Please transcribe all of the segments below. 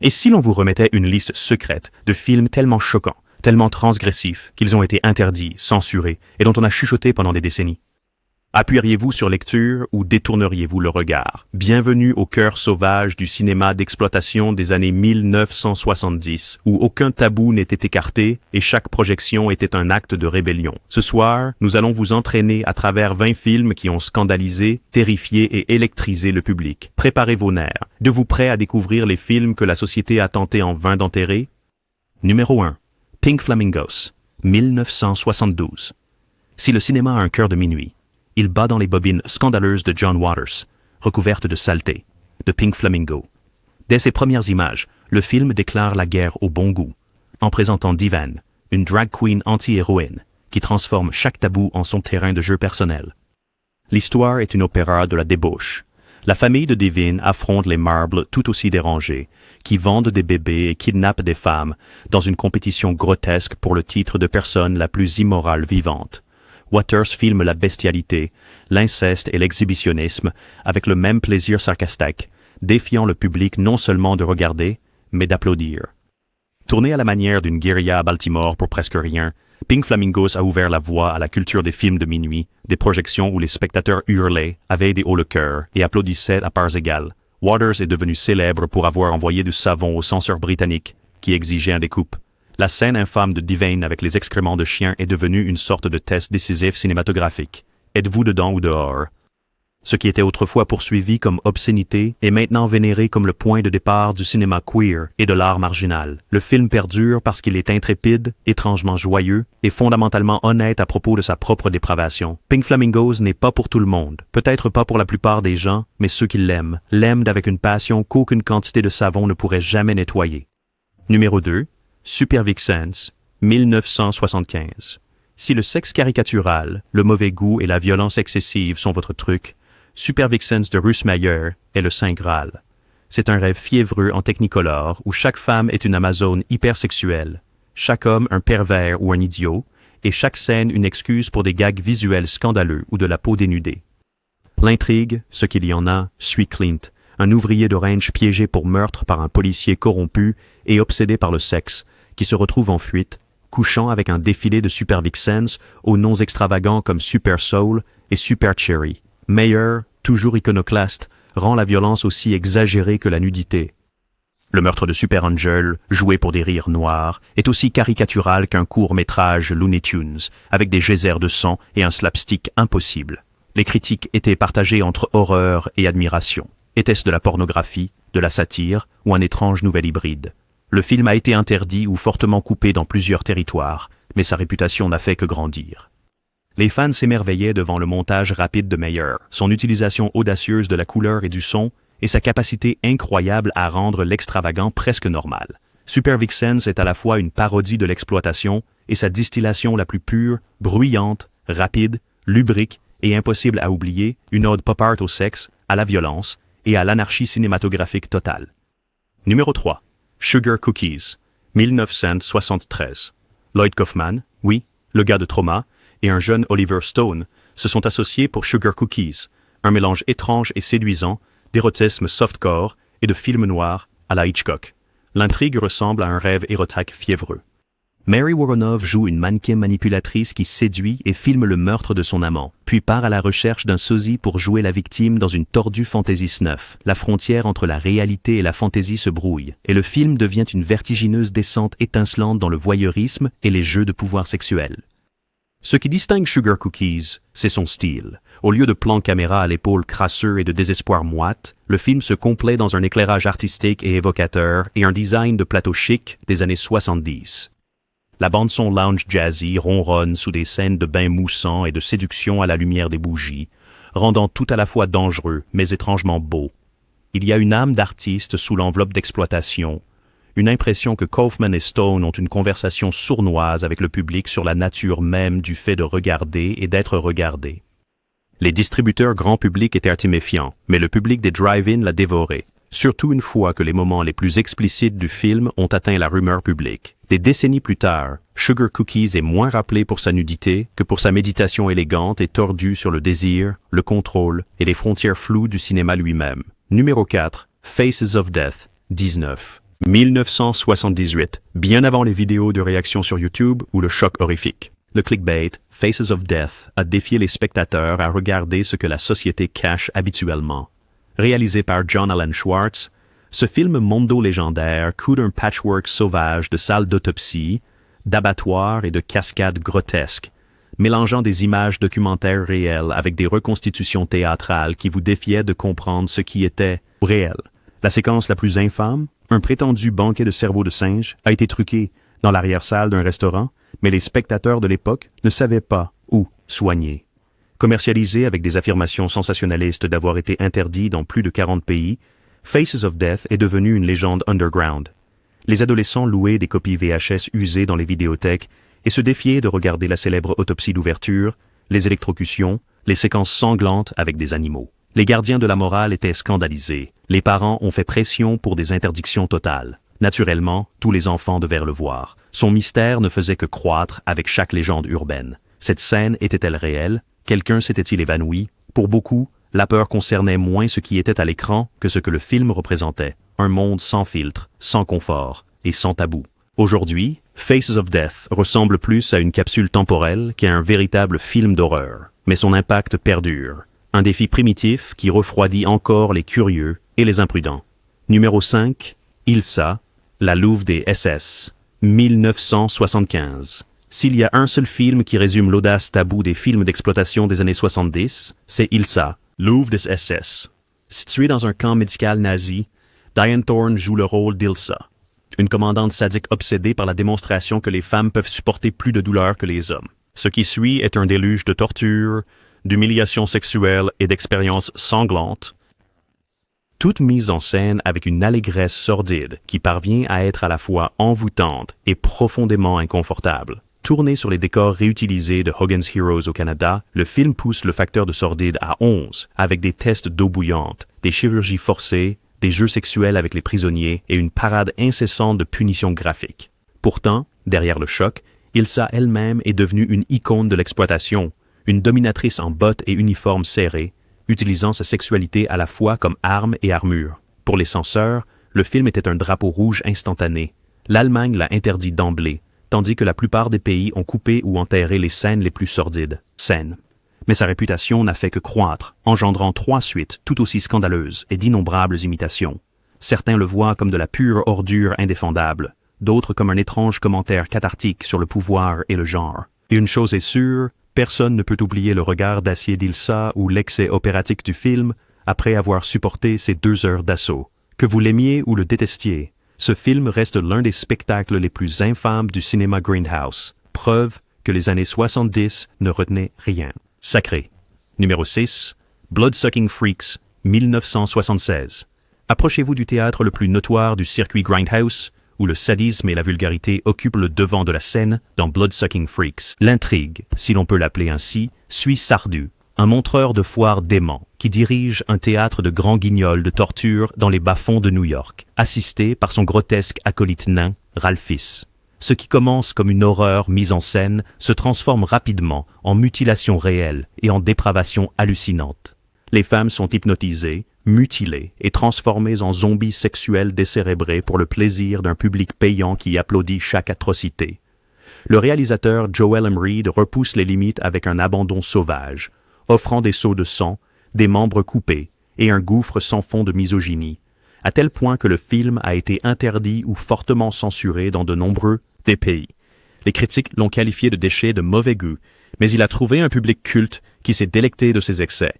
Et si l'on vous remettait une liste secrète de films tellement choquants, tellement transgressifs, qu'ils ont été interdits, censurés, et dont on a chuchoté pendant des décennies? Appuieriez-vous sur lecture ou détourneriez-vous le regard? Bienvenue au cœur sauvage du cinéma d'exploitation des années 1970, où aucun tabou n'était écarté et chaque projection était un acte de rébellion. Ce soir, nous allons vous entraîner à travers 20 films qui ont scandalisé, terrifié et électrisé le public. Préparez vos nerfs. Êtes-vous prêts à découvrir les films que la société a tenté en vain d'enterrer? Numéro 1. Pink Flamingos, 1972. Si le cinéma a un cœur de minuit, il bat dans les bobines scandaleuses de John Waters, recouvertes de saleté, de Pink Flamingo. Dès ses premières images, le film déclare la guerre au bon goût, en présentant Divan, une drag queen anti-héroïne, qui transforme chaque tabou en son terrain de jeu personnel. L'histoire est une opéra de la débauche. La famille de Divine affronte les Marbles tout aussi dérangés, qui vendent des bébés et kidnappent des femmes dans une compétition grotesque pour le titre de personne la plus immorale vivante. Waters filme la bestialité, l'inceste et l'exhibitionnisme avec le même plaisir sarcastique, défiant le public non seulement de regarder, mais d'applaudir. Tourné à la manière d'une guérilla à Baltimore pour presque rien, Pink Flamingos a ouvert la voie à la culture des films de minuit, des projections où les spectateurs hurlaient, avaient des hauts le cœur et applaudissaient à parts égales. Waters est devenu célèbre pour avoir envoyé du savon aux censeurs britanniques, qui exigeaient un découpe. La scène infâme de Divine avec les excréments de chien est devenue une sorte de test décisif cinématographique. Êtes-vous dedans ou dehors? Ce qui était autrefois poursuivi comme obscénité est maintenant vénéré comme le point de départ du cinéma queer et de l'art marginal. Le film perdure parce qu'il est intrépide, étrangement joyeux et fondamentalement honnête à propos de sa propre dépravation. Pink Flamingos n'est pas pour tout le monde, peut-être pas pour la plupart des gens, mais ceux qui l'aiment avec une passion qu'aucune quantité de savon ne pourrait jamais nettoyer. Numéro 2. Super Vixens, 1975. Si le sexe caricatural, le mauvais goût et la violence excessive sont votre truc, Super Vixens de Russ Meyer est le Saint Graal. C'est un rêve fiévreux en technicolor où chaque femme est une amazone hypersexuelle, chaque homme un pervers ou un idiot, et chaque scène une excuse pour des gags visuels scandaleux ou de la peau dénudée. L'intrigue, ce qu'il y en a, suit Clint, un ouvrier de ranch piégé pour meurtre par un policier corrompu et obsédé par le sexe, qui se retrouve en fuite, couchant avec un défilé de Super Vixens aux noms extravagants comme Super Soul et Super Cherry. Meyer, toujours iconoclaste, rend la violence aussi exagérée que la nudité. Le meurtre de Super Angel, joué pour des rires noirs, est aussi caricatural qu'un court-métrage Looney Tunes, avec des geysers de sang et un slapstick impossible. Les critiques étaient partagées entre horreur et admiration. Était-ce de la pornographie, de la satire ou un étrange nouvel hybride? Le film a été interdit ou fortement coupé dans plusieurs territoires, mais sa réputation n'a fait que grandir. Les fans s'émerveillaient devant le montage rapide de Meyer, son utilisation audacieuse de la couleur et du son, et sa capacité incroyable à rendre l'extravagant presque normal. Super Vixens est à la fois une parodie de l'exploitation et sa distillation la plus pure, bruyante, rapide, lubrique et impossible à oublier, une ode pop art au sexe, à la violence et à l'anarchie cinématographique totale. Numéro 3. Sugar Cookies, 1973. Lloyd Kaufman, oui, le gars de Trauma, et un jeune Oliver Stone se sont associés pour Sugar Cookies, un mélange étrange et séduisant d'érotisme softcore et de film noir à la Hitchcock. L'intrigue ressemble à un rêve érotique fiévreux. Mary Woronov joue une mannequin manipulatrice qui séduit et filme le meurtre de son amant, puis part à la recherche d'un sosie pour jouer la victime dans une tordue fantaisie snuff. La frontière entre la réalité et la fantaisie se brouille, et le film devient une vertigineuse descente étincelante dans le voyeurisme et les jeux de pouvoir sexuel. Ce qui distingue Sugar Cookies, c'est son style. Au lieu de plans caméra à l'épaule crasseux et de désespoir moite, le film se complaît dans un éclairage artistique et évocateur et un design de plateau chic des années 70. La bande-son lounge jazzy ronronne sous des scènes de bains moussants et de séduction à la lumière des bougies, rendant tout à la fois dangereux mais étrangement beau. Il y a une âme d'artiste sous l'enveloppe d'exploitation, une impression que Kaufman et Stone ont une conversation sournoise avec le public sur la nature même du fait de regarder et d'être regardé. Les distributeurs grand public étaient méfiants, mais le public des drive-in l'a dévoré, surtout une fois que les moments les plus explicites du film ont atteint la rumeur publique. Des décennies plus tard, Sugar Cookies est moins rappelé pour sa nudité que pour sa méditation élégante et tordue sur le désir, le contrôle et les frontières floues du cinéma lui-même. Numéro 4, Faces of Death, 19. 1978, bien avant les vidéos de réaction sur YouTube ou le choc horrifique. Le clickbait Faces of Death a défié les spectateurs à regarder ce que la société cache habituellement. Réalisé par John Allen Schwartz, ce film mondo-légendaire coud un patchwork sauvage de salles d'autopsie, d'abattoirs et de cascades grotesques, mélangeant des images documentaires réelles avec des reconstitutions théâtrales qui vous défiaient de comprendre ce qui était réel. La séquence la plus infâme, un prétendu banquet de cerveau de singe, a été truqué dans l'arrière-salle d'un restaurant, mais les spectateurs de l'époque ne savaient pas où soigner. Commercialisé avec des affirmations sensationnalistes d'avoir été interdit dans plus de 40 pays, Faces of Death est devenu une légende underground. Les adolescents louaient des copies VHS usées dans les vidéothèques et se défiaient de regarder la célèbre autopsie d'ouverture, les électrocutions, les séquences sanglantes avec des animaux. Les gardiens de la morale étaient scandalisés. Les parents ont fait pression pour des interdictions totales. Naturellement, tous les enfants devaient le voir. Son mystère ne faisait que croître avec chaque légende urbaine. Cette scène était-elle réelle? Quelqu'un s'était-il évanoui? Pour beaucoup, la peur concernait moins ce qui était à l'écran que ce que le film représentait. Un monde sans filtre, sans confort et sans tabou. Aujourd'hui, Faces of Death ressemble plus à une capsule temporelle qu'à un véritable film d'horreur. Mais son impact perdure. Un défi primitif qui refroidit encore les curieux et les imprudents. Numéro 5, Ilsa, la louve des SS, 1975. S'il y a un seul film qui résume l'audace taboue des films d'exploitation des années 70, c'est Ilsa, louve des SS. Située dans un camp médical nazi, Diane Thorne joue le rôle d'Ilsa, une commandante sadique obsédée par la démonstration que les femmes peuvent supporter plus de douleur que les hommes. Ce qui suit est un déluge de torture, d'humiliation sexuelle et d'expériences sanglantes, toute mise en scène avec une allégresse sordide qui parvient à être à la fois envoûtante et profondément inconfortable. Tourné sur les décors réutilisés de Hogan's Heroes au Canada, le film pousse le facteur de sordide à 11, avec des tests d'eau bouillante, des chirurgies forcées, des jeux sexuels avec les prisonniers et une parade incessante de punitions graphiques. Pourtant, derrière le choc, Ilsa elle-même est devenue une icône de l'exploitation, une dominatrice en bottes et uniformes serrés, utilisant sa sexualité à la fois comme arme et armure. Pour les censeurs, le film était un drapeau rouge instantané. L'Allemagne l'a interdit d'emblée, tandis que la plupart des pays ont coupé ou enterré les scènes les plus sordides. Mais sa réputation n'a fait que croître, engendrant 3 suites tout aussi scandaleuses et d'innombrables imitations. Certains le voient comme de la pure ordure indéfendable, d'autres comme un étrange commentaire cathartique sur le pouvoir et le genre. Et une chose est sûre, personne ne peut oublier le regard d'acier d'Ilsa ou l'excès opératique du film après avoir supporté ces 2 heures d'assaut. Que vous l'aimiez ou le détestiez, ce film reste l'un des spectacles les plus infâmes du cinéma Grindhouse, preuve que les années 70 ne retenaient rien. Sacré. Numéro 6, Bloodsucking Freaks, 1976. Approchez-vous du théâtre le plus notoire du circuit Grindhouse, où le sadisme et la vulgarité occupent le devant de la scène dans Bloodsucking Freaks. L'intrigue, si l'on peut l'appeler ainsi, suit Sardu, un montreur de foire dément qui dirige un théâtre de grands guignols de torture dans les bas-fonds de New York, assisté par son grotesque acolyte nain, Ralphis. Ce qui commence comme une horreur mise en scène se transforme rapidement en mutilation réelle et en dépravation hallucinante. Les femmes sont hypnotisées, mutilées et transformées en zombies sexuels décérébrés pour le plaisir d'un public payant qui applaudit chaque atrocité. Le réalisateur Joel M. Reed repousse les limites avec un abandon sauvage, offrant des seaux de sang, des membres coupés et un gouffre sans fond de misogynie, à tel point que le film a été interdit ou fortement censuré dans de nombreux des pays. Les critiques l'ont qualifié de déchet de mauvais goût, mais il a trouvé un public culte qui s'est délecté de ses excès,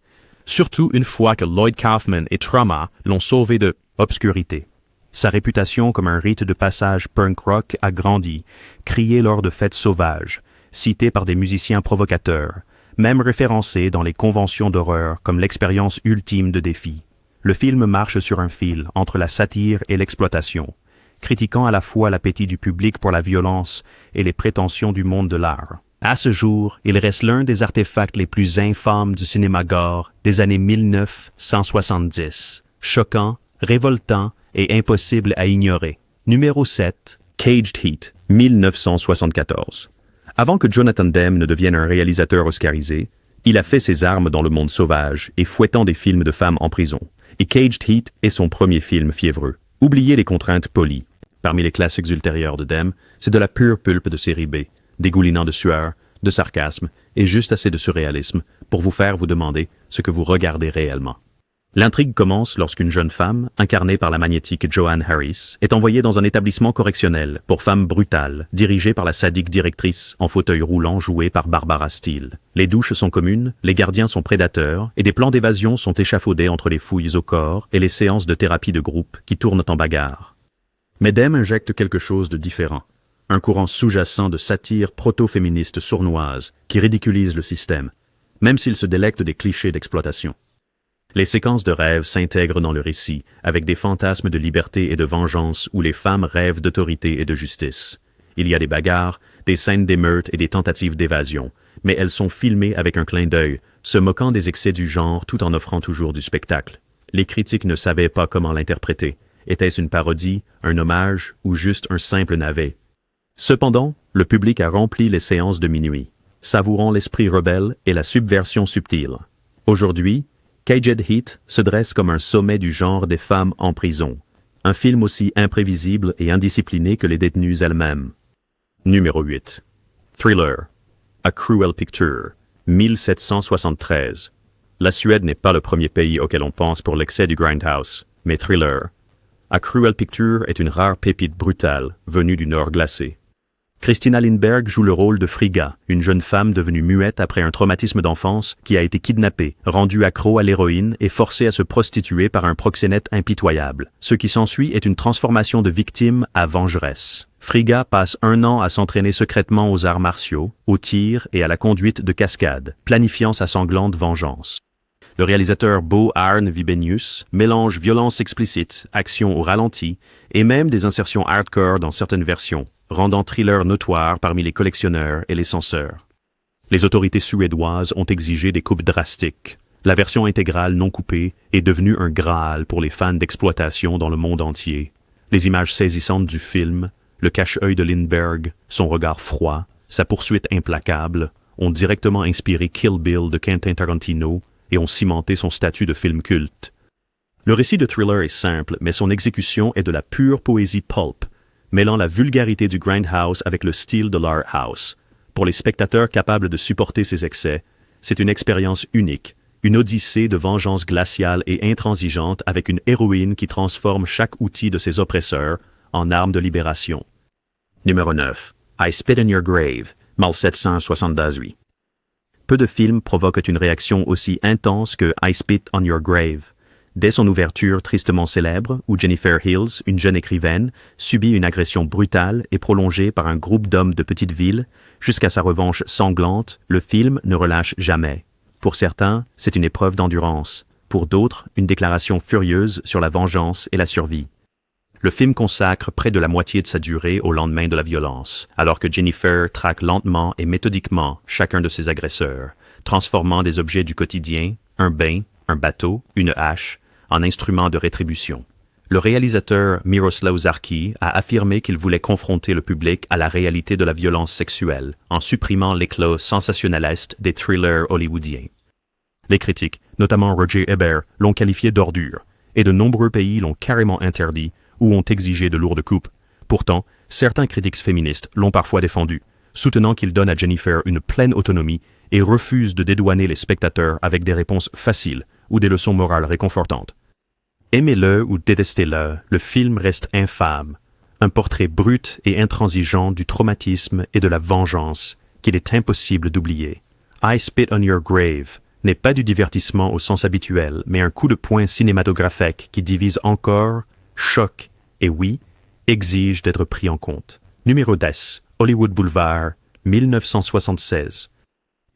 surtout une fois que Lloyd Kaufman et Trauma l'ont sauvé de obscurité. Sa réputation comme un rite de passage punk rock a grandi, crié lors de fêtes sauvages, cité par des musiciens provocateurs, même référencé dans les conventions d'horreur comme l'expérience ultime de défi. Le film marche sur un fil entre la satire et l'exploitation, critiquant à la fois l'appétit du public pour la violence et les prétentions du monde de l'art. À ce jour, il reste l'un des artefacts les plus infâmes du cinéma gore des années 1970. Choquant, révoltant et impossible à ignorer. Numéro 7, Caged Heat, 1974. Avant que Jonathan Demme ne devienne un réalisateur oscarisé, il a fait ses armes dans le monde sauvage et fouettant des films de femmes en prison. Et Caged Heat est son premier film fiévreux. Oubliez les contraintes polies. Parmi les classiques ultérieurs de Demme, c'est de la pure pulpe de série B, dégoulinant de sueur, de sarcasme et juste assez de surréalisme pour vous faire vous demander ce que vous regardez réellement. L'intrigue commence lorsqu'une jeune femme, incarnée par la magnétique Joanne Harris, est envoyée dans un établissement correctionnel pour femmes brutales, dirigé par la sadique directrice en fauteuil roulant jouée par Barbara Steele. Les douches sont communes, les gardiens sont prédateurs, et des plans d'évasion sont échafaudés entre les fouilles au corps et les séances de thérapie de groupe qui tournent en bagarre. Mais Demme injecte quelque chose de différent. Un courant sous-jacent de satire proto-féministe sournoise qui ridiculise le système, même s'il se délecte des clichés d'exploitation. Les séquences de rêve s'intègrent dans le récit, avec des fantasmes de liberté et de vengeance où les femmes rêvent d'autorité et de justice. Il y a des bagarres, des scènes d'émeute et des tentatives d'évasion, mais elles sont filmées avec un clin d'œil, se moquant des excès du genre tout en offrant toujours du spectacle. Les critiques ne savaient pas comment l'interpréter. Était-ce une parodie, un hommage ou juste un simple navet? Cependant, le public a rempli les séances de minuit, savourant l'esprit rebelle et la subversion subtile. Aujourd'hui, Caged Heat se dresse comme un sommet du genre des femmes en prison, un film aussi imprévisible et indiscipliné que les détenues elles-mêmes. Numéro 8. Thriller. A Cruel Picture. 1773. La Suède n'est pas le premier pays auquel on pense pour l'excès du grindhouse, mais Thriller. A Cruel Picture est une rare pépite brutale, venue du Nord glacé. Christina Lindberg joue le rôle de Frigga, une jeune femme devenue muette après un traumatisme d'enfance qui a été kidnappée, rendue accro à l'héroïne et forcée à se prostituer par un proxénète impitoyable. Ce qui s'ensuit est une transformation de victime à vengeresse. Frigga passe 1 an à s'entraîner secrètement aux arts martiaux, au tir et à la conduite de cascade, planifiant sa sanglante vengeance. Le réalisateur Bo Arne Vibenius mélange violence explicite, action au ralenti et même des insertions hardcore dans certaines versions, rendant Thriller notoire parmi les collectionneurs et les censeurs. Les autorités suédoises ont exigé des coupes drastiques. La version intégrale non coupée est devenue un graal pour les fans d'exploitation dans le monde entier. Les images saisissantes du film, le cache-œil de Lindbergh, son regard froid, sa poursuite implacable, ont directement inspiré Kill Bill de Quentin Tarantino et ont cimenté son statut de film culte. Le récit de Thriller est simple, mais son exécution est de la pure poésie pulp, mêlant la vulgarité du grindhouse avec le style de l'art house. Pour les spectateurs capables de supporter ces excès, c'est une expérience unique, une odyssée de vengeance glaciale et intransigeante avec une héroïne qui transforme chaque outil de ses oppresseurs en arme de libération. Numéro 9. I Spit in Your Grave, 1778. Peu de films provoquent une réaction aussi intense que I Spit on Your Grave. Dès son ouverture tristement célèbre, où Jennifer Hills, une jeune écrivaine, subit une agression brutale et prolongée par un groupe d'hommes de petite ville, jusqu'à sa revanche sanglante, le film ne relâche jamais. Pour certains, c'est une épreuve d'endurance. Pour d'autres, une déclaration furieuse sur la vengeance et la survie. Le film consacre près de la moitié de sa durée au lendemain de la violence, alors que Jennifer traque lentement et méthodiquement chacun de ses agresseurs, transformant des objets du quotidien, un bain, un bateau, une hache, en instrument de rétribution. Le réalisateur Miroslav Zarki a affirmé qu'il voulait confronter le public à la réalité de la violence sexuelle, en supprimant l'éclat sensationnaliste des thrillers hollywoodiens. Les critiques, notamment Roger Ebert, l'ont qualifié d'ordure, et de nombreux pays l'ont carrément interdit ou ont exigé de lourdes coupes. Pourtant, certains critiques féministes l'ont parfois défendu, soutenant qu'il donne à Jennifer une pleine autonomie et refuse de dédouaner les spectateurs avec des réponses faciles ou des leçons morales réconfortantes. Aimez-le ou détestez-le, le film reste infâme, un portrait brut et intransigeant du traumatisme et de la vengeance qu'il est impossible d'oublier. I Spit on Your Grave n'est pas du divertissement au sens habituel, mais un coup de poing cinématographique qui divise encore, choque et oui, exige d'être pris en compte. Numéro 10. Hollywood Boulevard, 1976.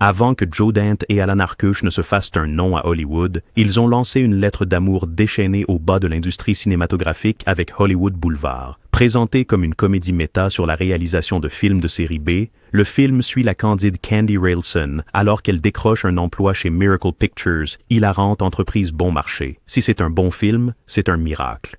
Avant que Joe Dante et Alan Arkush ne se fassent un nom à Hollywood, ils ont lancé une lettre d'amour déchaînée au bas de l'industrie cinématographique avec Hollywood Boulevard. Présenté comme une comédie méta sur la réalisation de films de série B, le film suit la candide Candy Railson alors qu'elle décroche un emploi chez Miracle Pictures, hilarante entreprise bon marché. Si c'est un bon film, c'est un miracle.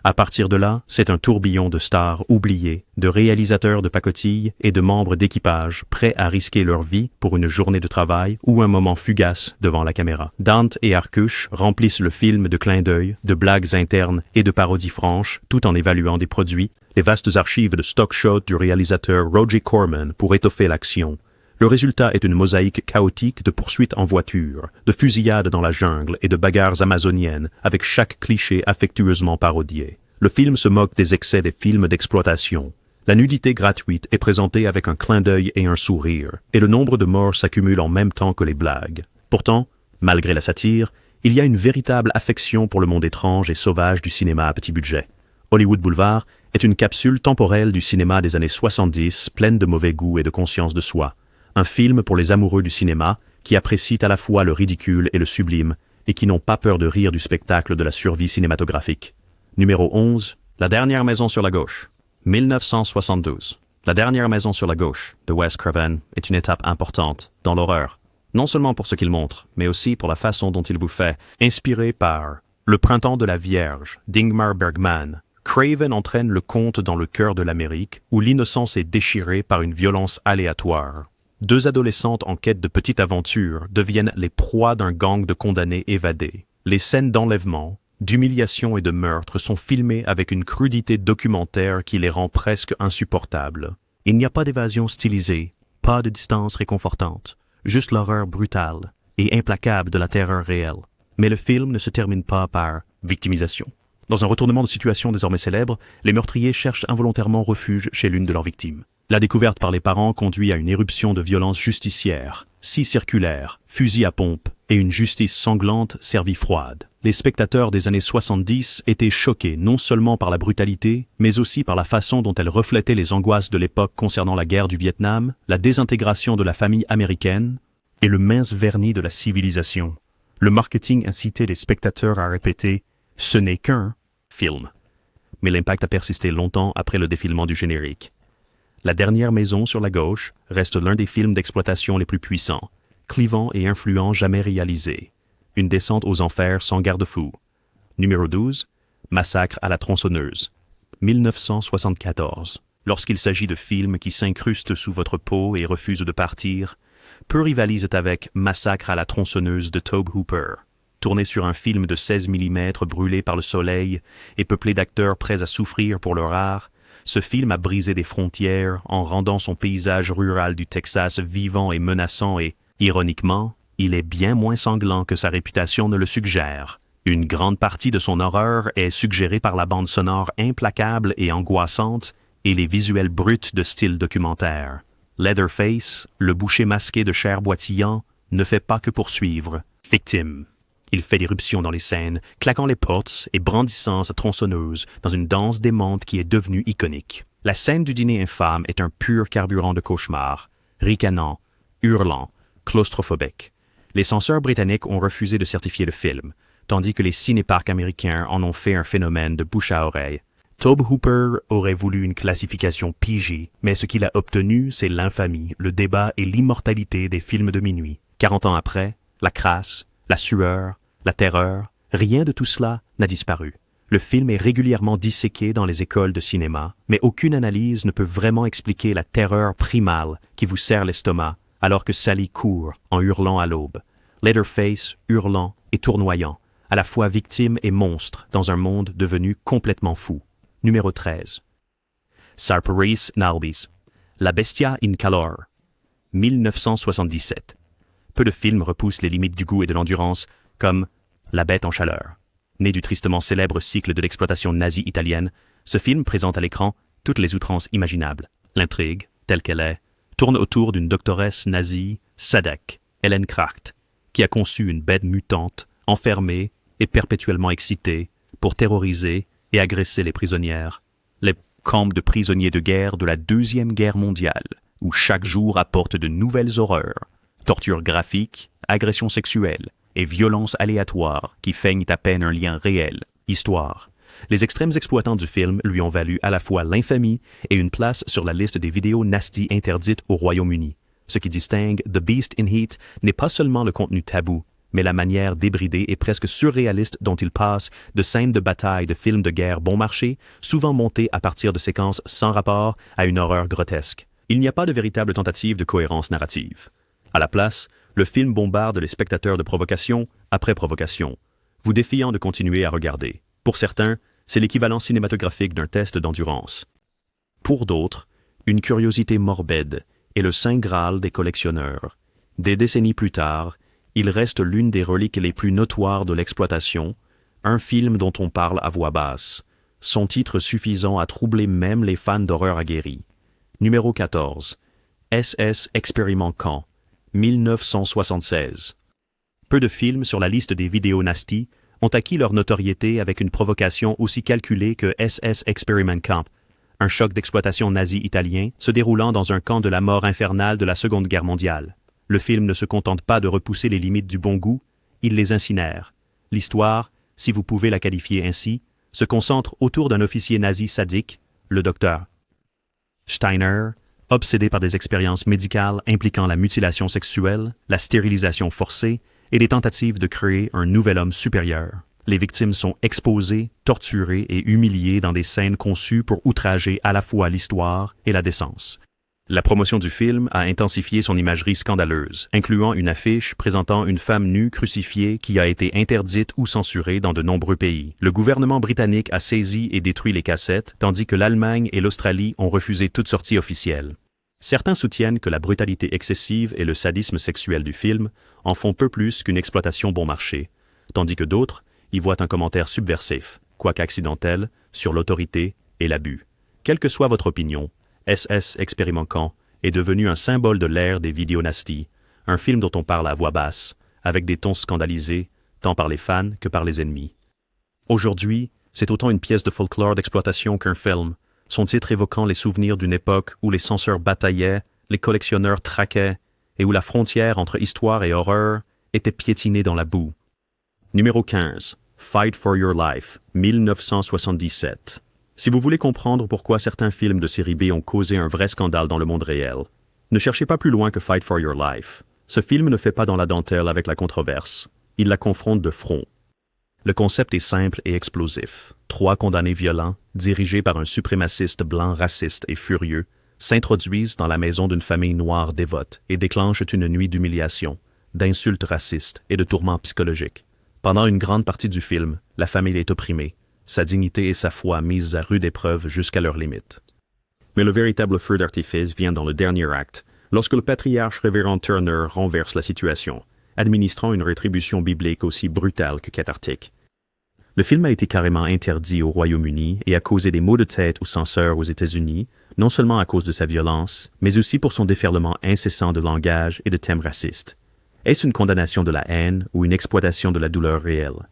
À partir de là, c'est un tourbillon de stars oubliées, de réalisateurs de pacotille et de membres d'équipage prêts à risquer leur vie pour une journée de travail ou un moment fugace devant la caméra. Dante et Arkush remplissent le film de clins d'œil, de blagues internes et de parodies franches, tout en évaluant des produits, les vastes archives de stock shots du réalisateur Roger Corman pour étoffer l'action. Le résultat est une mosaïque chaotique de poursuites en voiture, de fusillades dans la jungle et de bagarres amazoniennes, avec chaque cliché affectueusement parodié. Le film se moque des excès des films d'exploitation. La nudité gratuite est présentée avec un clin d'œil et un sourire, et le nombre de morts s'accumule en même temps que les blagues. Pourtant, malgré la satire, il y a une véritable affection pour le monde étrange et sauvage du cinéma à petit budget. Hollywood Boulevard est une capsule temporelle du cinéma des années 70, pleine de mauvais goût et de conscience de soi. Un film pour les amoureux du cinéma qui apprécient à la fois le ridicule et le sublime et qui n'ont pas peur de rire du spectacle de la survie cinématographique. Numéro 11, La dernière maison sur la gauche, 1972. La dernière maison sur la gauche de Wes Craven est une étape importante dans l'horreur, non seulement pour ce qu'il montre, mais aussi pour la façon dont il vous fait. Inspiré par Le printemps de la Vierge d'Ingmar Bergman, Craven entraîne le conte dans le cœur de l'Amérique où l'innocence est déchirée par une violence aléatoire. Deux adolescentes en quête de petite aventure deviennent les proies d'un gang de condamnés évadés. Les scènes d'enlèvement, d'humiliation et de meurtre sont filmées avec une crudité documentaire qui les rend presque insupportables. Il n'y a pas d'évasion stylisée, pas de distance réconfortante, juste l'horreur brutale et implacable de la terreur réelle. Mais le film ne se termine pas par victimisation. Dans un retournement de situation désormais célèbre, les meurtriers cherchent involontairement refuge chez l'une de leurs victimes. La découverte par les parents conduit à une éruption de violence justicière, scie circulaire, fusil à pompe et une justice sanglante servie froide. Les spectateurs des années 70 étaient choqués non seulement par la brutalité, mais aussi par la façon dont elle reflétait les angoisses de l'époque concernant la guerre du Vietnam, la désintégration de la famille américaine et le mince vernis de la civilisation. Le marketing incitait les spectateurs à répéter « ce n'est qu'un film ». Mais l'impact a persisté longtemps après le défilement du générique. La dernière maison sur la gauche reste l'un des films d'exploitation les plus puissants, clivants et influents jamais réalisés. Une descente aux enfers sans garde-fou. Numéro 12, Massacre à la tronçonneuse, 1974. Lorsqu'il s'agit de films qui s'incrustent sous votre peau et refusent de partir, peu rivalisent avec Massacre à la tronçonneuse de Tobe Hooper. Tourné sur un film de 16 mm brûlé par le soleil et peuplé d'acteurs prêts à souffrir pour leur art, ce film a brisé des frontières en rendant son paysage rural du Texas vivant et menaçant et, ironiquement, il est bien moins sanglant que sa réputation ne le suggère. Une grande partie de son horreur est suggérée par la bande sonore implacable et angoissante et les visuels bruts de style documentaire. Leatherface, le boucher masqué de chair boitillant, ne fait pas que poursuivre. Victime. Il fait l'irruption dans les scènes, claquant les portes et brandissant sa tronçonneuse dans une danse démente qui est devenue iconique. La scène du dîner infâme est un pur carburant de cauchemar, ricanant, hurlant, claustrophobique. Les censeurs britanniques ont refusé de certifier le film, tandis que les cinéparcs américains en ont fait un phénomène de bouche à oreille. Tobe Hooper aurait voulu une classification PG, mais ce qu'il a obtenu, c'est l'infamie, le débat et l'immortalité des films de minuit. 40 ans après, la crasse, la sueur, la terreur, rien de tout cela n'a disparu. Le film est régulièrement disséqué dans les écoles de cinéma, mais aucune analyse ne peut vraiment expliquer la terreur primale qui vous serre l'estomac alors que Sally court en hurlant à l'aube. Leatherface, hurlant et tournoyant, à la fois victime et monstre dans un monde devenu complètement fou. Numéro 13. Sarparis Nalbis, La Bestia in Calor, 1977. Peu de films repoussent les limites du goût et de l'endurance, comme La Bête en chaleur. Né du tristement célèbre cycle de l'exploitation nazie italienne, ce film présente à l'écran toutes les outrances imaginables. L'intrigue, telle qu'elle est, tourne autour d'une doctoresse nazie, Sadek, Helen Kracht, qui a conçu une bête mutante, enfermée et perpétuellement excitée, pour terroriser et agresser les prisonnières. Les camps de prisonniers de guerre de la Deuxième Guerre mondiale, où chaque jour apporte de nouvelles horreurs, tortures graphiques, agressions sexuelles et violences aléatoires qui feignent à peine un lien réel. Histoire. Les extrêmes exploitants du film lui ont valu à la fois l'infamie et une place sur la liste des vidéos nasty interdites au Royaume-Uni. Ce qui distingue The Beast in Heat n'est pas seulement le contenu tabou, mais la manière débridée et presque surréaliste dont il passe de scènes de bataille de films de guerre bon marché, souvent montées à partir de séquences sans rapport, à une horreur grotesque. Il n'y a pas de véritable tentative de cohérence narrative. À la place, le film bombarde les spectateurs de provocation après provocation, vous défiant de continuer à regarder. Pour certains, c'est l'équivalent cinématographique d'un test d'endurance. Pour d'autres, une curiosité morbide est le saint graal des collectionneurs. Des décennies plus tard, il reste l'une des reliques les plus notoires de l'exploitation, un film dont on parle à voix basse, son titre suffisant à troubler même les fans d'horreur aguerris. Numéro 14. SS Expériment Caen, 1976. Peu de films sur la liste des vidéos nasty ont acquis leur notoriété avec une provocation aussi calculée que SS Experiment Camp, un choc d'exploitation nazi italien se déroulant dans un camp de la mort infernale de la Seconde Guerre mondiale. Le film ne se contente pas de repousser les limites du bon goût, il les incinère. L'histoire, si vous pouvez la qualifier ainsi, se concentre autour d'un officier nazi sadique, le docteur Steiner, obsédé par des expériences médicales impliquant la mutilation sexuelle, la stérilisation forcée et des tentatives de créer un nouvel homme supérieur. Les victimes sont exposées, torturées et humiliées dans des scènes conçues pour outrager à la fois l'histoire et la décence. La promotion du film a intensifié son imagerie scandaleuse, incluant une affiche présentant une femme nue crucifiée qui a été interdite ou censurée dans de nombreux pays. Le gouvernement britannique a saisi et détruit les cassettes, tandis que l'Allemagne et l'Australie ont refusé toute sortie officielle. Certains soutiennent que la brutalité excessive et le sadisme sexuel du film en font peu plus qu'une exploitation bon marché, tandis que d'autres y voient un commentaire subversif, quoique accidentel, sur l'autorité et l'abus. Quelle que soit votre opinion, SS Expériment Caen est devenu un symbole de l'ère des vidéos nasty, un film dont on parle à voix basse, avec des tons scandalisés, tant par les fans que par les ennemis. Aujourd'hui, c'est autant une pièce de folklore d'exploitation qu'un film, son titre évoquant les souvenirs d'une époque où les censeurs bataillaient, les collectionneurs traquaient, et où la frontière entre histoire et horreur était piétinée dans la boue. Numéro 15. Fight for Your Life, 1977. Si vous voulez comprendre pourquoi certains films de série B ont causé un vrai scandale dans le monde réel, ne cherchez pas plus loin que Fight for Your Life. Ce film ne fait pas dans la dentelle avec la controverse. Il la confronte de front. Le concept est simple et explosif. 3 condamnés violents, dirigés par un suprémaciste blanc raciste et furieux, s'introduisent dans la maison d'une famille noire dévote et déclenchent une nuit d'humiliation, d'insultes racistes et de tourments psychologiques. Pendant une grande partie du film, la famille est opprimée, sa dignité et sa foi mises à rude épreuve jusqu'à leurs limites. Mais le véritable feu d'artifice vient dans le dernier acte, lorsque le patriarche révérend Turner renverse la situation, administrant une rétribution biblique aussi brutale que cathartique. Le film a été carrément interdit au Royaume-Uni et a causé des maux de tête aux censeurs aux États-Unis, non seulement à cause de sa violence, mais aussi pour son déferlement incessant de langage et de thèmes racistes. Est-ce une condamnation de la haine ou une exploitation de la douleur réelle?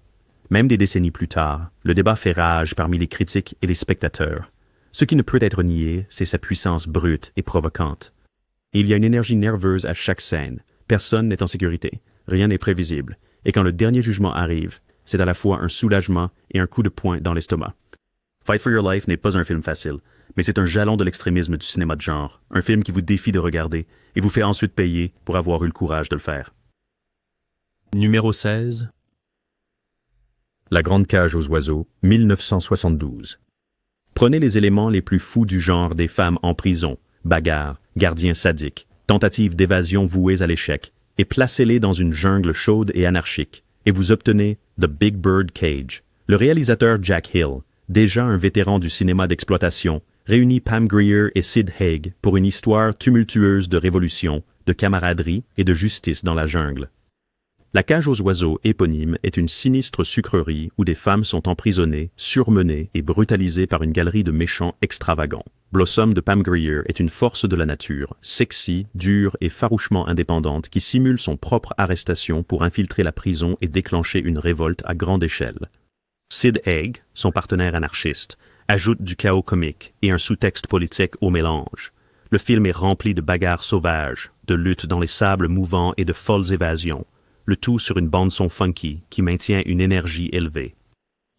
Même des décennies plus tard, le débat fait rage parmi les critiques et les spectateurs. Ce qui ne peut être nié, c'est sa puissance brute et provocante. Il y a une énergie nerveuse à chaque scène. Personne n'est en sécurité. Rien n'est prévisible. Et quand le dernier jugement arrive, c'est à la fois un soulagement et un coup de poing dans l'estomac. Fight for Your Life n'est pas un film facile, mais c'est un jalon de l'extrémisme du cinéma de genre. Un film qui vous défie de regarder et vous fait ensuite payer pour avoir eu le courage de le faire. Numéro 16. La Grande Cage aux oiseaux, 1972. Prenez les éléments les plus fous du genre des femmes en prison, bagarres, gardiens sadiques, tentatives d'évasion vouées à l'échec, et placez-les dans une jungle chaude et anarchique, et vous obtenez The Big Bird Cage. Le réalisateur Jack Hill, déjà un vétéran du cinéma d'exploitation, réunit Pam Grier et Sid Haig pour une histoire tumultueuse de révolution, de camaraderie et de justice dans la jungle. La Cage aux oiseaux éponyme est une sinistre sucrerie où des femmes sont emprisonnées, surmenées et brutalisées par une galerie de méchants extravagants. Blossom de Pam Grier est une force de la nature, sexy, dure et farouchement indépendante qui simule son propre arrestation pour infiltrer la prison et déclencher une révolte à grande échelle. Sid Haig, son partenaire anarchiste, ajoute du chaos comique et un sous-texte politique au mélange. Le film est rempli de bagarres sauvages, de luttes dans les sables mouvants et de folles évasions. Le tout sur une bande-son funky qui maintient une énergie élevée.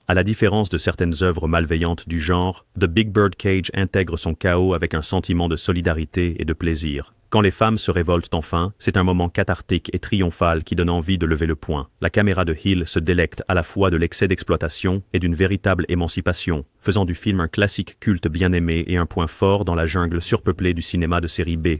À la différence de certaines œuvres malveillantes du genre, The Big Bird Cage intègre son chaos avec un sentiment de solidarité et de plaisir. Quand les femmes se révoltent enfin, c'est un moment cathartique et triomphal qui donne envie de lever le poing. La caméra de Hill se délecte à la fois de l'excès d'exploitation et d'une véritable émancipation, faisant du film un classique culte bien aimé et un point fort dans la jungle surpeuplée du cinéma de série B.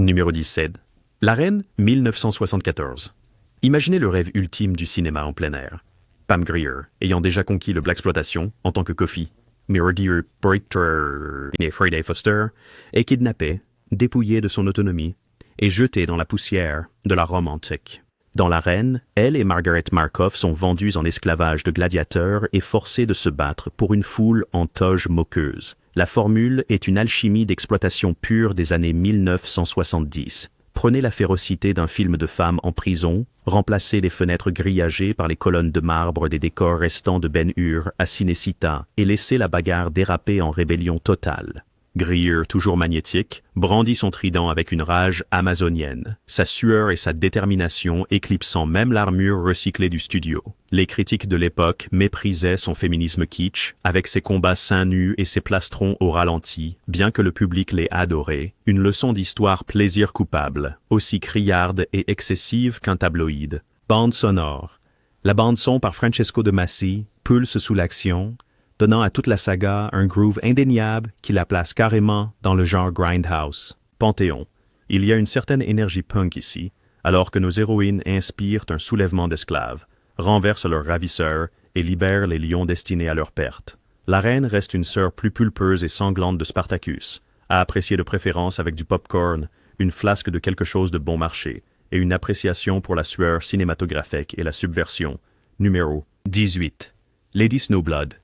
Numéro 17. La Reine, 1974. Imaginez le rêve ultime du cinéma en plein air. Pam Grier, ayant déjà conquis le blaxploitation en tant que Kofi, Meredith Breiter et Freddie Foster, est kidnappée, dépouillée de son autonomie et jetée dans la poussière de la Rome antique. Dans La Reine, elle et Margaret Markov sont vendues en esclavage de gladiateurs et forcées de se battre pour une foule en toge moqueuse. La formule est une alchimie d'exploitation pure des années 1970. Prenez la férocité d'un film de femmes en prison, remplacez les fenêtres grillagées par les colonnes de marbre des décors restants de Ben-Hur à Cinecittà et laissez la bagarre déraper en rébellion totale. Grier, toujours magnétique, brandit son trident avec une rage amazonienne, sa sueur et sa détermination éclipsant même l'armure recyclée du studio. Les critiques de l'époque méprisaient son féminisme kitsch, avec ses combats seins nus et ses plastrons au ralenti, bien que le public l'ait adoré, une leçon d'histoire plaisir coupable, aussi criarde et excessive qu'un tabloïd. Bande sonore. La bande-son par Francesco De Masi pulse sous l'action, donnant à toute la saga un groove indéniable qui la place carrément dans le genre grindhouse. Panthéon. Il y a une certaine énergie punk ici, alors que nos héroïnes inspirent un soulèvement d'esclaves, renversent leurs ravisseurs et libèrent les lions destinés à leur perte. La Reine reste une sœur plus pulpeuse et sanglante de Spartacus, à apprécier de préférence avec du popcorn, une flasque de quelque chose de bon marché, et une appréciation pour la sueur cinématographique et la subversion. Numéro 18. Lady Snowblood.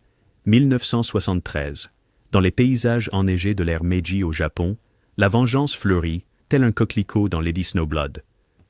1973. Dans les paysages enneigés de l'ère Meiji au Japon, la vengeance fleurit, tel un coquelicot dans Lady Snowblood.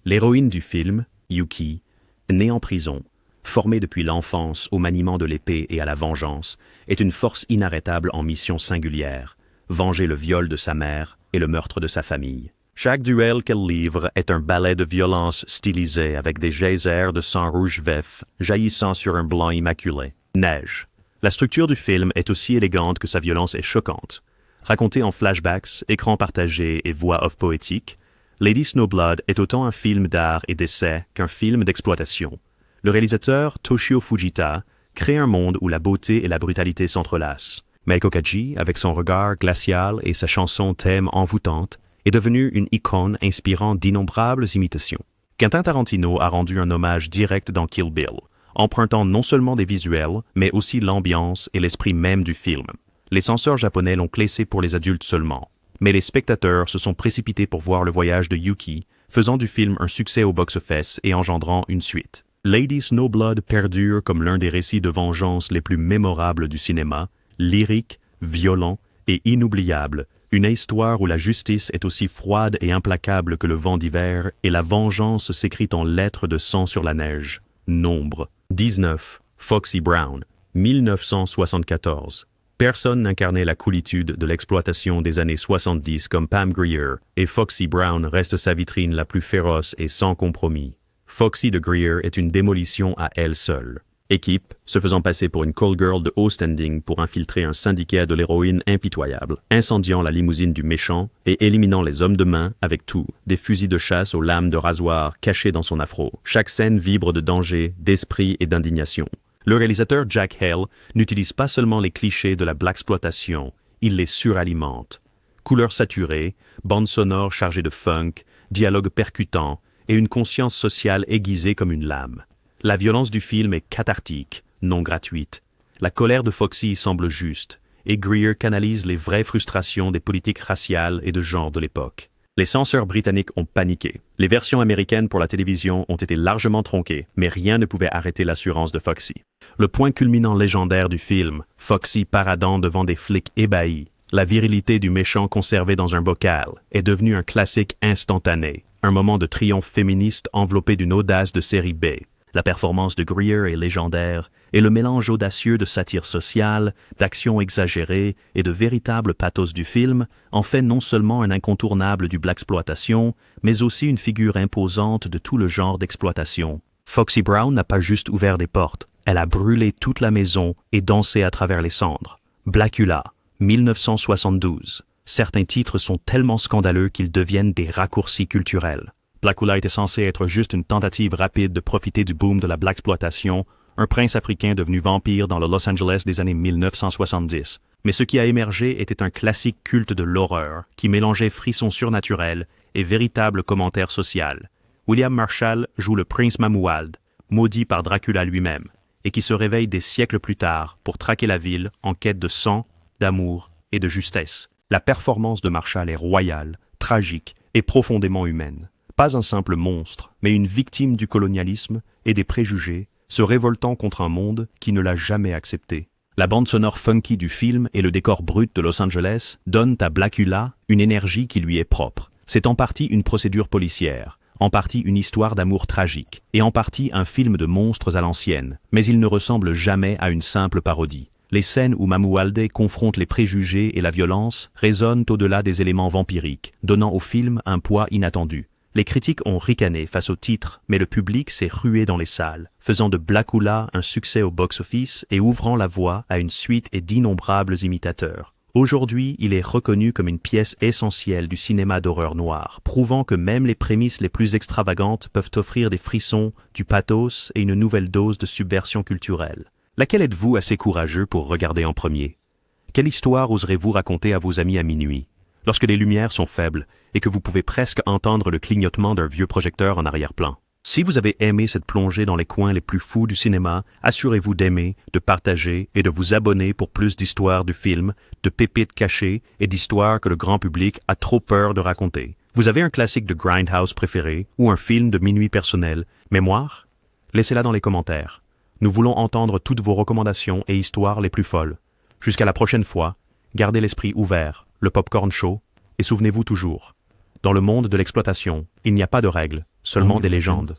L'héroïne du film, Yuki, née en prison, formée depuis l'enfance au maniement de l'épée et à la vengeance, est une force inarrêtable en mission singulière, venger le viol de sa mère et le meurtre de sa famille. Chaque duel qu'elle livre est un ballet de violence stylisé avec des geysers de sang rouge vif jaillissant sur un blanc immaculé. Neige. La structure du film est aussi élégante que sa violence est choquante. Racontée en flashbacks, écran partagé et voix off poétique, Lady Snowblood est autant un film d'art et d'essai qu'un film d'exploitation. Le réalisateur Toshio Fujita crée un monde où la beauté et la brutalité s'entrelacent. Meiko Kaji, avec son regard glacial et sa chanson thème envoûtante, est devenue une icône inspirant d'innombrables imitations. Quentin Tarantino a rendu un hommage direct dans Kill Bill, empruntant non seulement des visuels, mais aussi l'ambiance et l'esprit même du film. Les censeurs japonais l'ont classé pour les adultes seulement, mais les spectateurs se sont précipités pour voir le voyage de Yuki, faisant du film un succès au box-office et engendrant une suite. Lady Snowblood perdure comme l'un des récits de vengeance les plus mémorables du cinéma, lyrique, violent et inoubliable, une histoire où la justice est aussi froide et implacable que le vent d'hiver et la vengeance s'écrit en lettres de sang sur la neige. Nombre 19. Foxy Brown, 1974. Personne n'incarnait la coolitude de l'exploitation des années 70 comme Pam Grier, et Foxy Brown reste sa vitrine la plus féroce et sans compromis. Foxy de Grier est une démolition à elle seule. Équipe, se faisant passer pour une call girl de haut standing pour infiltrer un syndicat de l'héroïne impitoyable, incendiant la limousine du méchant et éliminant les hommes de main avec tout, des fusils de chasse aux lames de rasoir cachés dans son afro. Chaque scène vibre de danger, d'esprit et d'indignation. Le réalisateur Jack Hale n'utilise pas seulement les clichés de la blaxploitation, il les suralimente. Couleurs saturées, bandes sonores chargées de funk, dialogues percutants et une conscience sociale aiguisée comme une lame. La violence du film est cathartique, non gratuite. La colère de Foxy semble juste, et Grier canalise les vraies frustrations des politiques raciales et de genre de l'époque. Les censeurs britanniques ont paniqué. Les versions américaines pour la télévision ont été largement tronquées, mais rien ne pouvait arrêter l'assurance de Foxy. Le point culminant légendaire du film, Foxy paradant devant des flics ébahis, la virilité du méchant conservée dans un bocal, est devenu un classique instantané, un moment de triomphe féministe enveloppé d'une audace de série B. La performance de Grier est légendaire, et le mélange audacieux de satire sociale, d'action exagérée et de véritable pathos du film en fait non seulement un incontournable du blaxploitation, mais aussi une figure imposante de tout le genre d'exploitation. Foxy Brown n'a pas juste ouvert des portes, elle a brûlé toute la maison et dansé à travers les cendres. Blackula, 1972. certains titres sont tellement scandaleux qu'ils deviennent des raccourcis culturels. Blacula était censé être juste une tentative rapide de profiter du boom de la blaxploitation, un prince africain devenu vampire dans le Los Angeles des années 1970. Mais ce qui a émergé était un classique culte de l'horreur qui mélangeait frissons surnaturels et véritable commentaire social. William Marshall joue le prince Mamuwald, maudit par Dracula lui-même, et qui se réveille des siècles plus tard pour traquer la ville en quête de sang, d'amour et de justesse. La performance de Marshall est royale, tragique et profondément humaine. Pas un simple monstre, mais une victime du colonialisme et des préjugés, se révoltant contre un monde qui ne l'a jamais accepté. La bande sonore funky du film et le décor brut de Los Angeles donnent à Blacula une énergie qui lui est propre. C'est en partie une procédure policière, en partie une histoire d'amour tragique, et en partie un film de monstres à l'ancienne, mais il ne ressemble jamais à une simple parodie. Les scènes où Mamuwalde confronte les préjugés et la violence résonnent au-delà des éléments vampiriques, donnant au film un poids inattendu. Les critiques ont ricané face au titre, mais le public s'est rué dans les salles, faisant de Blacula un succès au box-office et ouvrant la voie à une suite et d'innombrables imitateurs. Aujourd'hui, il est reconnu comme une pièce essentielle du cinéma d'horreur noire, prouvant que même les prémices les plus extravagantes peuvent offrir des frissons, du pathos et une nouvelle dose de subversion culturelle. Laquelle êtes-vous assez courageux pour regarder en premier? Quelle histoire oserez-vous raconter à vos amis à minuit? Lorsque les lumières sont faibles et que vous pouvez presque entendre le clignotement d'un vieux projecteur en arrière-plan. Si vous avez aimé cette plongée dans les coins les plus fous du cinéma, assurez-vous d'aimer, de partager et de vous abonner pour plus d'histoires du film, de pépites cachées et d'histoires que le grand public a trop peur de raconter. Vous avez un classique de Grindhouse préféré ou un film de minuit personnel, mémoire? Laissez-la dans les commentaires. Nous voulons entendre toutes vos recommandations et histoires les plus folles. Jusqu'à la prochaine fois, gardez l'esprit ouvert, le popcorn chaud, et souvenez-vous toujours, dans le monde de l'exploitation, il n'y a pas de règles, seulement des légendes.